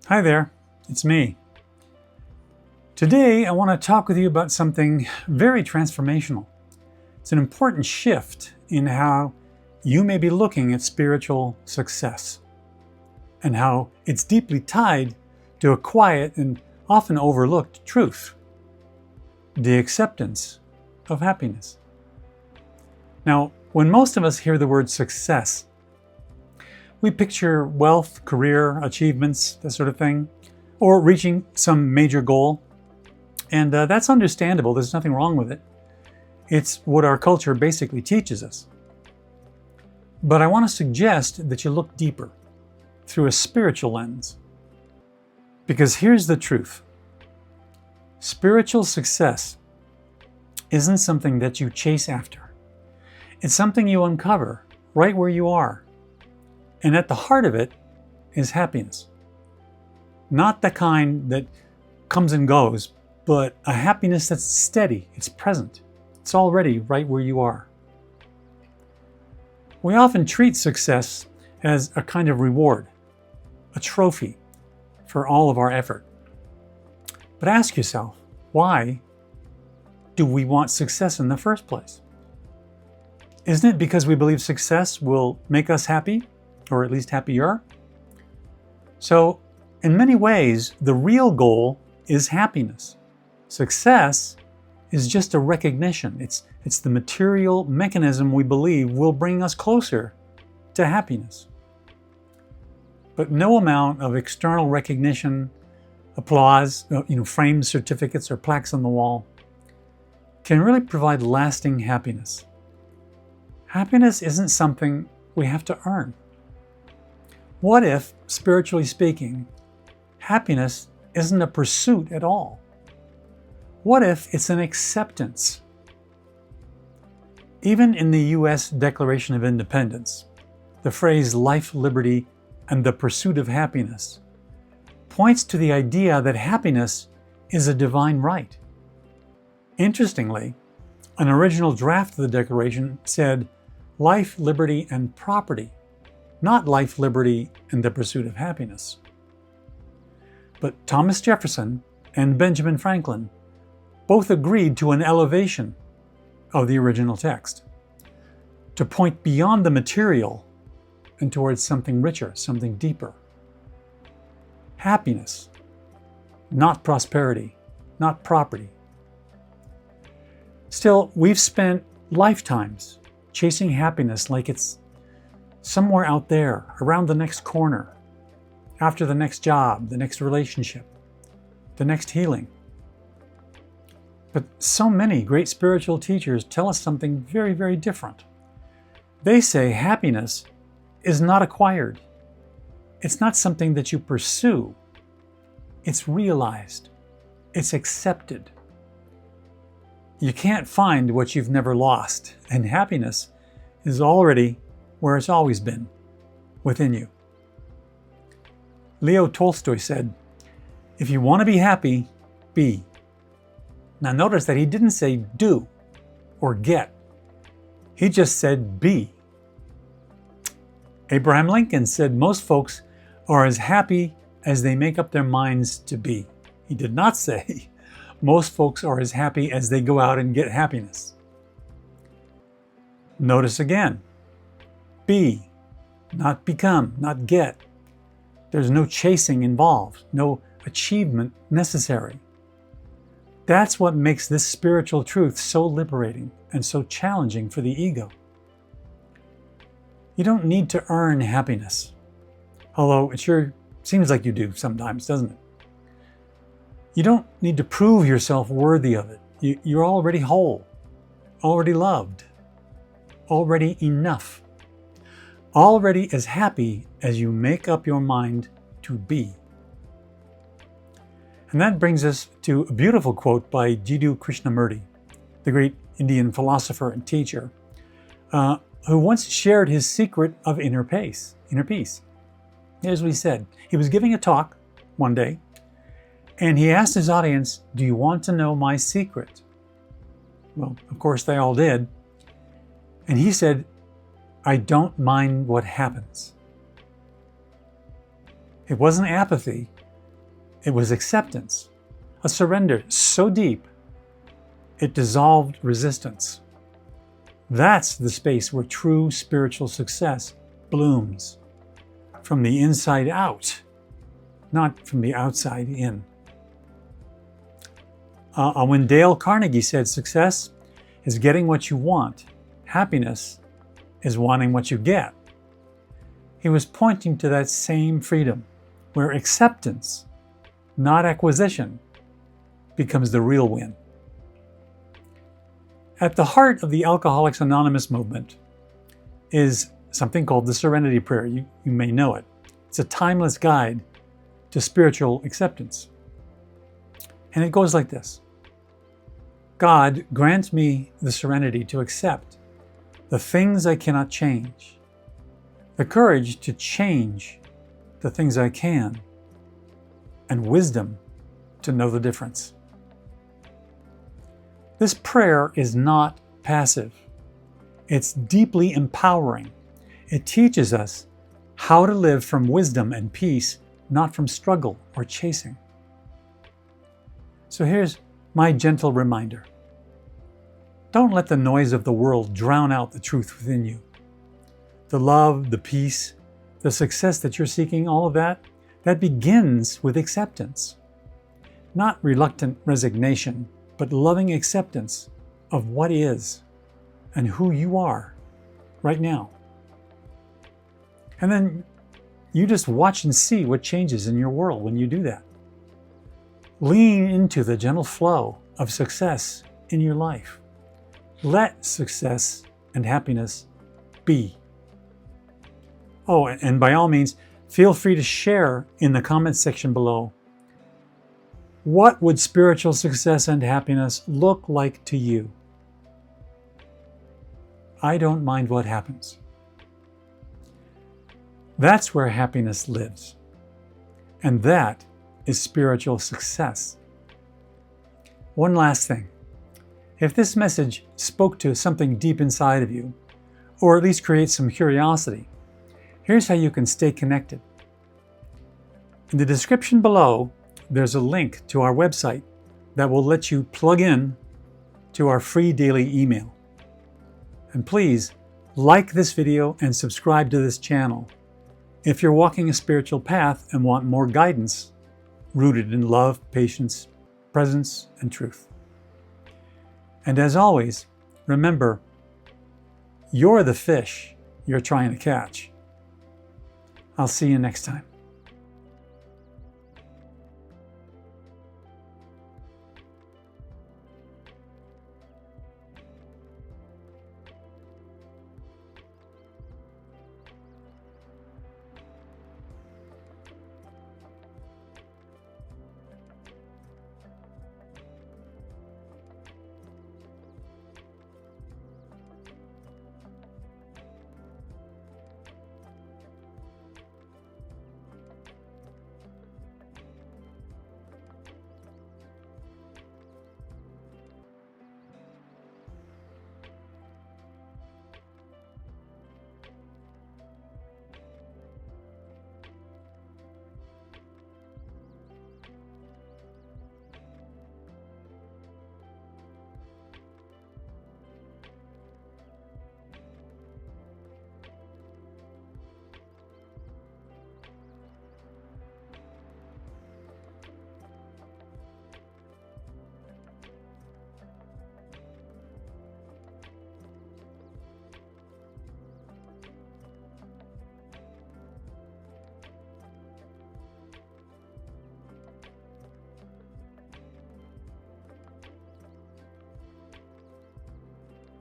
Hi there, it's me. Today I want to talk with you about something very transformational. It's an important shift in how you may be looking at spiritual success and how it's deeply tied to a quiet and often overlooked truth: the acceptance of happiness. Now, when most of us hear the word success, we picture wealth, career, achievements, that sort of thing, or reaching some major goal. And that's understandable. There's nothing wrong with it. It's what our culture basically teaches us. But I want to suggest that you look deeper through a spiritual lens. Because here's the truth. Spiritual success isn't something that you chase after. It's something you uncover right where you are. And at the heart of it is happiness. Not the kind that comes and goes, but a happiness that's steady, it's present, it's already right where you are. We often treat success as a kind of reward, a trophy for all of our effort. But ask yourself, why do we want success in the first place? Isn't it because we believe success will make us happy? Or at least happier? So, in many ways, the real goal is happiness. Success is just a recognition. It's the material mechanism we believe will bring us closer to happiness. But no amount of external recognition, applause, framed certificates or plaques on the wall can really provide lasting happiness. Happiness isn't something we have to earn. What if, spiritually speaking, happiness isn't a pursuit at all? What if it's an acceptance? Even in the U.S. Declaration of Independence, the phrase life, liberty, and the pursuit of happiness points to the idea that happiness is a divine right. Interestingly, an original draft of the Declaration said life, liberty, and property, not life, liberty, and the pursuit of happiness. But Thomas Jefferson and Benjamin Franklin both agreed to an elevation of the original text, to point beyond the material and towards something richer, something deeper. Happiness, not prosperity, not property. Still, we've spent lifetimes chasing happiness like it's somewhere out there, around the next corner, after the next job, the next relationship, the next healing. But so many great spiritual teachers tell us something very, very different. They say happiness is not acquired. It's not something that you pursue. It's realized. It's accepted. You can't find what you've never lost, and happiness is already where it's always been, within you. Leo Tolstoy said, "If you want to be happy, be." Now notice that he didn't say do or get. He just said be. Abraham Lincoln said most folks are as happy as they make up their minds to be. He did not say most folks are as happy as they go out and get happiness. Notice again, be, not become, not get. There's no chasing involved, no achievement necessary. That's what makes this spiritual truth so liberating and so challenging for the ego. You don't need to earn happiness, although it sure seems like you do sometimes, doesn't it? You don't need to prove yourself worthy of it. You're already whole, already loved, already enough. Already as happy as you make up your mind to be. And that brings us to a beautiful quote by Jiddu Krishnamurti, the great Indian philosopher and teacher, who once shared his secret of inner peace. Here's what he said. He was giving a talk one day, and he asked his audience, "Do you want to know my secret?" Well, of course they all did. And he said, "I don't mind what happens." It wasn't apathy. It was acceptance, a surrender so deep it dissolved resistance. That's the space where true spiritual success blooms, from the inside out, not from the outside in. When Dale Carnegie said success is getting what you want, happiness is wanting what you get, he was pointing to that same freedom, where acceptance, not acquisition, becomes the real win. At the heart of the Alcoholics Anonymous movement is something called the Serenity Prayer. You may know it. It's a timeless guide to spiritual acceptance. And it goes like this. God, grant me the serenity to accept the things I cannot change, the courage to change the things I can, and wisdom to know the difference. This prayer is not passive. It's deeply empowering. It teaches us how to live from wisdom and peace, not from struggle or chasing. So here's my gentle reminder. Don't let the noise of the world drown out the truth within you. The love, the peace, the success that you're seeking, all of that begins with acceptance. Not reluctant resignation, but loving acceptance of what is and who you are right now. And then you just watch and see what changes in your world when you do that. Lean into the gentle flow of success in your life. Let success and happiness be. Oh, and by all means, feel free to share in the comments section below. What would spiritual success and happiness look like to you? I don't mind what happens. That's where happiness lives. And that is spiritual success. One last thing. If this message spoke to something deep inside of you, or at least create some curiosity, here's how you can stay connected. In the description below, there's a link to our website that will let you plug in to our free daily email. And please like this video and subscribe to this channel if you're walking a spiritual path and want more guidance rooted in love, patience, presence, and truth. And as always, remember, you're the fish you're trying to catch. I'll see you next time.